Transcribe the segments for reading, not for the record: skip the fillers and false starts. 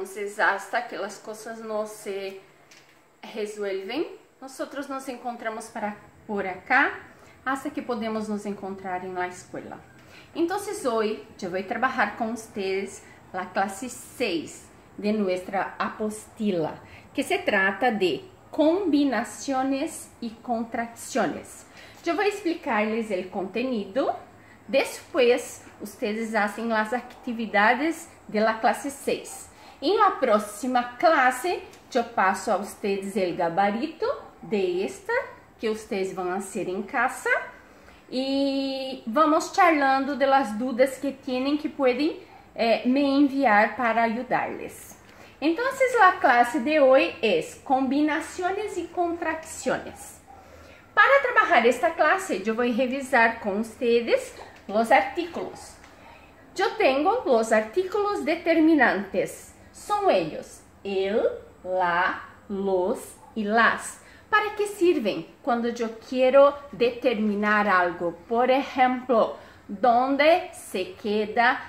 Entonces, hasta que las cosas no se resuelven, nosotros nos encontramos por acá, hasta que podemos nos encontrar en la escuela. Entonces, hoy yo voy a trabajar con ustedes la clase 6 de nuestra apostila, que se trata de combinaciones y contracciones. Yo voy a explicarles el contenido, después ustedes hacen las actividades de la clase 6. En la próxima clase, yo paso a ustedes el gabarito de esta, que ustedes van a hacer en casa, y vamos charlando de las dudas que tienen, que pueden me enviar para ayudarles. Entonces, la clase de hoy es combinaciones y contracciones. Para trabajar esta clase, yo voy a revisar con ustedes los artículos. Yo tengo los artículos determinantes. Son ellos el, la, los y las. ¿Para qué sirven cuando yo quiero determinar algo? Por ejemplo, ¿dónde se queda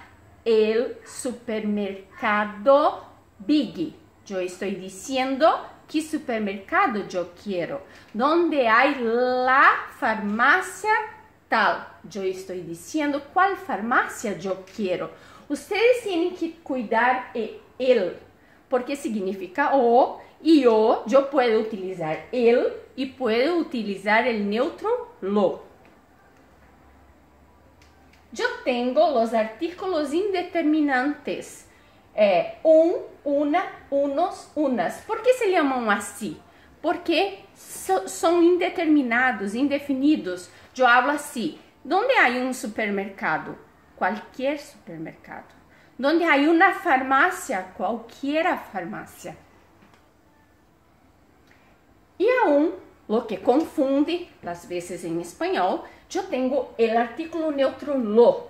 el supermercado Big? Yo estoy diciendo qué supermercado yo quiero. ¿Dónde hay la farmacia tal? Yo estoy diciendo cuál farmacia yo quiero. Ustedes tienen que cuidar el, porque significa o, y o, yo puedo utilizar el y puedo utilizar el neutro lo. Yo tengo los artículos indeterminantes. Una, unos, unas. ¿Por qué se llaman así? Porque son indeterminados, indefinidos. Yo hablo así. ¿Dónde hay un supermercado? Cualquier supermercado. ¿Dónde hay una farmacia? Cualquier farmacia. Y aún, lo que confunde, las veces en español, yo tengo el artículo neutro lo.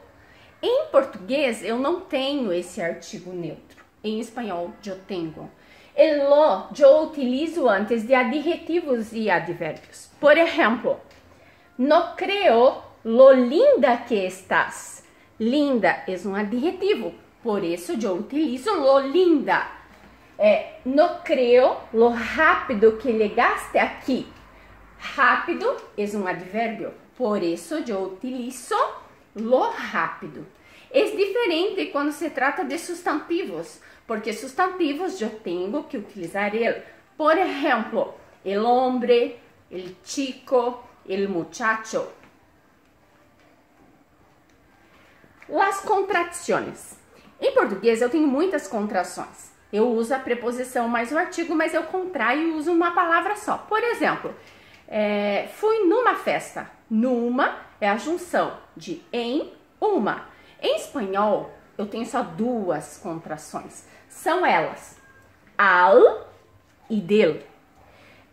Em português, eu não tenho esse artigo neutro. Em espanhol, eu tenho. El lo, eu utilizo antes de adjetivos e advérbios. Por exemplo, no creo lo linda que estás. Linda é um adjetivo, por isso eu utilizo lo linda. No creo lo rápido que llegaste aqui. Rápido é um advérbio, por isso eu utilizo lo rápido. É diferente quando se trata de sustantivos, porque sustantivos eu tenho que utilizar ele. Por exemplo, el hombre, el chico, el muchacho. Las contracciones. Em português eu tenho muitas contrações. Eu uso a preposição mais o artigo, mas eu contraio e uso uma palavra só. Por exemplo, fui numa festa. Numa é a junção de em, uma. Em espanhol, eu tenho só duas contrações. São elas, al e del.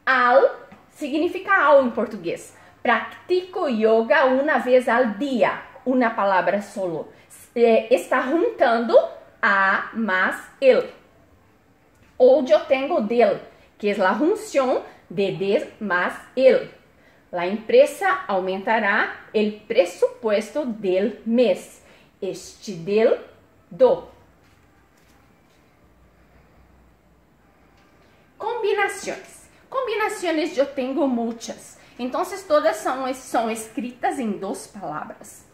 Al significa ao em português. Practico yoga uma vez al dia. Uma palavra solo. Está juntando a más el. Ou eu tenho del, que é a junção de des más el. La empresa aumentará el presupuesto del mes. Este del do. Combinações. Combinações eu tenho muitas. Então, todas são escritas em duas palavras.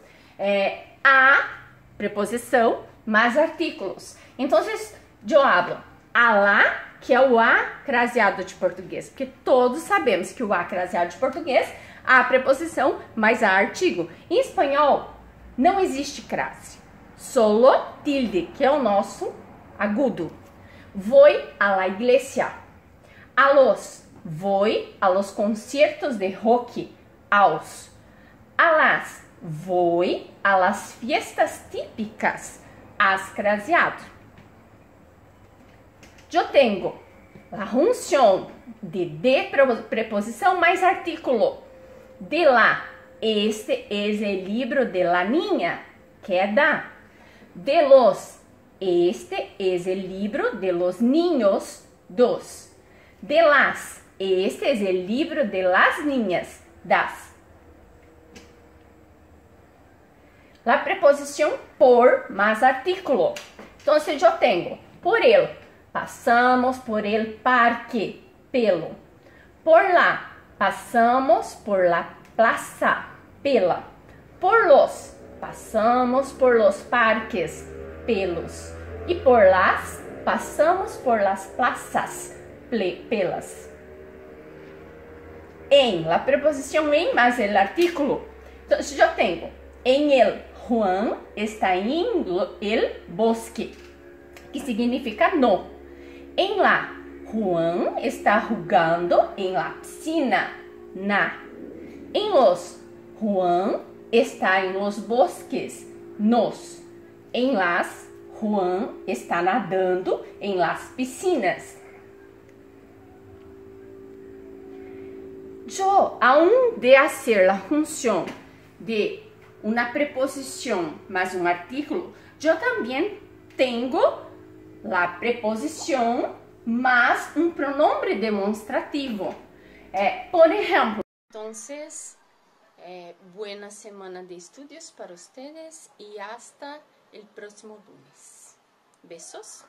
A, preposição, mais artículos. Então, eu hablo a lá, que é o A craseado de português, porque todos sabemos que o A craseado de português, a preposição mais a artigo. Em espanhol, não existe crase, solo tilde, que é o nosso agudo. Voy a la iglesia. A los, voy a los conciertos de rock, aos. A las, voy a las fiestas típicas, as craseado. Eu tenho a junção de preposição mais artículo. De lá, este é o livro de la niña, que é da. De los, este é o livro de los niños, dos. De las, este é o livro de las niñas, das. La preposição por mais artículo. Então, eu tenho por ele. passamos por el parque, pelo. Por lá, passamos por la plaza, pela. Por los, passamos por los parques, pelos. E por las, passamos por las plazas, pelas. En, la preposición en más el artículo. Entonces yo tengo, en el Juan está en el bosque, que significa no. En la, Juan está jugando en la piscina, na. En los, Juan está en los bosques, nos. En las, Juan está nadando en las piscinas. Yo, aún de hacer la función de una preposición más un artículo, yo también tengo la preposición más un pronombre demonstrativo. Por ejemplo, entonces, buena semana de estudios para ustedes y hasta el próximo lunes. Besos.